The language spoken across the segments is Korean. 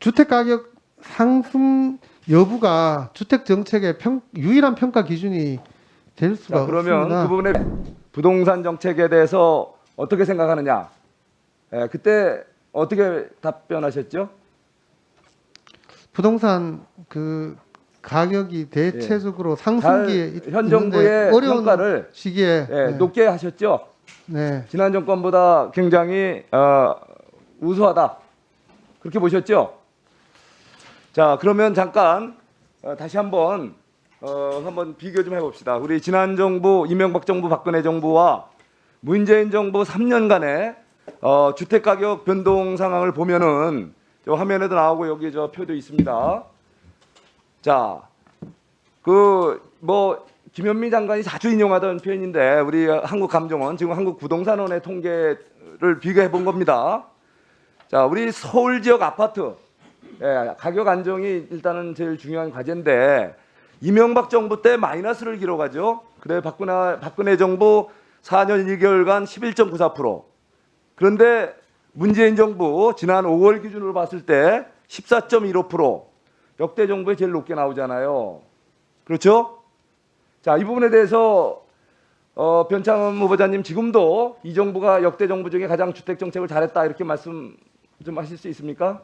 주택 가격 상승 여부가 주택 정책의 유일한 평가 기준이 될 수가 자, 그러면 없습니다. 그 부분에 부동산 정책에 대해서 어떻게 생각하느냐? 그때 어떻게 답변하셨죠? 부동산 그 가격이 대체적으로 상승기에 현 정부의 어려운 평가를 시기에 높게 하셨죠? 네. 지난 정권보다 굉장히 우수하다. 그렇게 보셨죠? 자, 그러면 잠깐 다시 한번 비교 좀 해봅시다. 우리 지난 정부, 이명박 정부, 박근혜 정부와 문재인 정부 3년간의 주택 가격 변동 상황을 보면은 저 화면에도 나오고 여기 저 표도 있습니다. 자, 김현미 장관이 자주 인용하던 표현인데 우리 한국감정원, 지금 한국부동산원의 통계를 비교해 본 겁니다. 자, 우리 서울 지역 아파트 가격 안정이 일단은 제일 중요한 과제인데 이명박 정부 때 마이너스를 기록하죠. 그래 박근혜 정부 4년 1개월간 11.94%. 그런데 문재인 정부 지난 5월 기준으로 봤을 때 14.15%. 역대 정부에 제일 높게 나오잖아요. 그렇죠? 자, 이 부분에 대해서 변창흠 후보자님 지금도 이 정부가 역대 정부 중에 가장 주택 정책을 잘했다 이렇게 말씀 좀 하실 수 있습니까?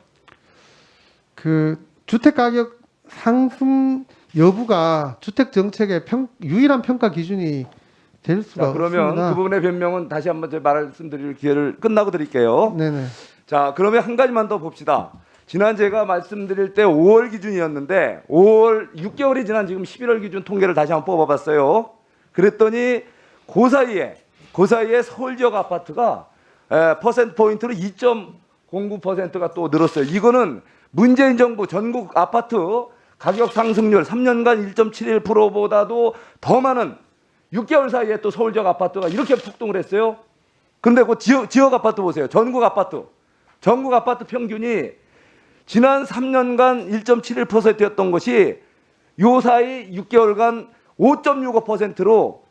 그 주택 가격 상승 여부가 주택 정책의 유일한 평가 기준이 될 수가 자, 그러면 없습니다. 그 부분의 변명은 다시 한번 제가 말씀드릴 기회를 끝나고 드릴게요. 네네. 자, 그러면 한 가지만 더 봅시다. 지난 제가 말씀드릴 때 5월 기준이었는데 5월 6개월이 지난 지금 11월 기준 통계를 다시 한번 뽑아봤어요. 그랬더니 그 사이에 서울 지역 아파트가 퍼센트 포인트로 2.09%가 또 늘었어요. 이거는 문재인 정부 전국 아파트 가격 상승률 3년간 1.71%보다도 더 많은 6개월 사이에 또 서울 지역 아파트가 이렇게 폭등을 했어요. 근데 그 지역 아파트 보세요. 전국 아파트 평균이 지난 3년간 1.71%였던 것이 요 사이 6개월간 5.65%로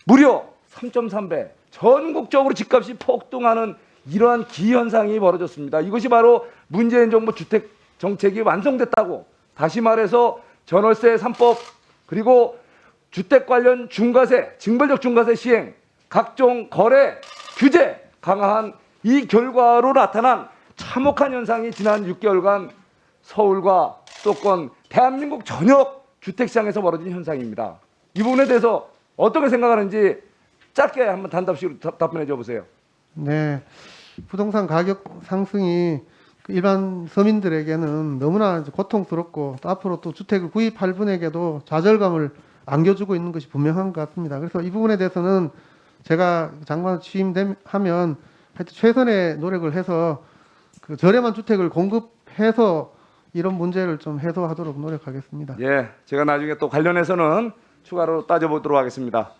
무려 3.3배 전국적으로 집값이 폭등하는 이러한 기현상이 벌어졌습니다. 이것이 바로 문재인 정부 주택 정책이 완성됐다고, 다시 말해서 전월세 3법 그리고 주택 관련 중과세, 징벌적 중과세 시행, 각종 거래 규제 강화한 이 결과로 나타난 참혹한 현상이 지난 6개월간 서울과 수도권 대한민국 전역 주택시장에서 벌어진 현상입니다. 이 부분에 대해서 어떻게 생각하는지 짧게 한번 단답식으로 답변해 줘 보세요. 네. 부동산 가격 상승이 일반 서민들에게는 너무나 고통스럽고 또 앞으로 또 주택을 구입할 분에게도 좌절감을 안겨주고 있는 것이 분명한 것 같습니다. 그래서 이 부분에 대해서는 제가 장관 취임하면 하여튼 최선의 노력을 해서 그 저렴한 주택을 공급해서 이런 문제를 좀 해소하도록 노력하겠습니다. 예, 제가 나중에 또 관련해서는 추가로 따져보도록 하겠습니다.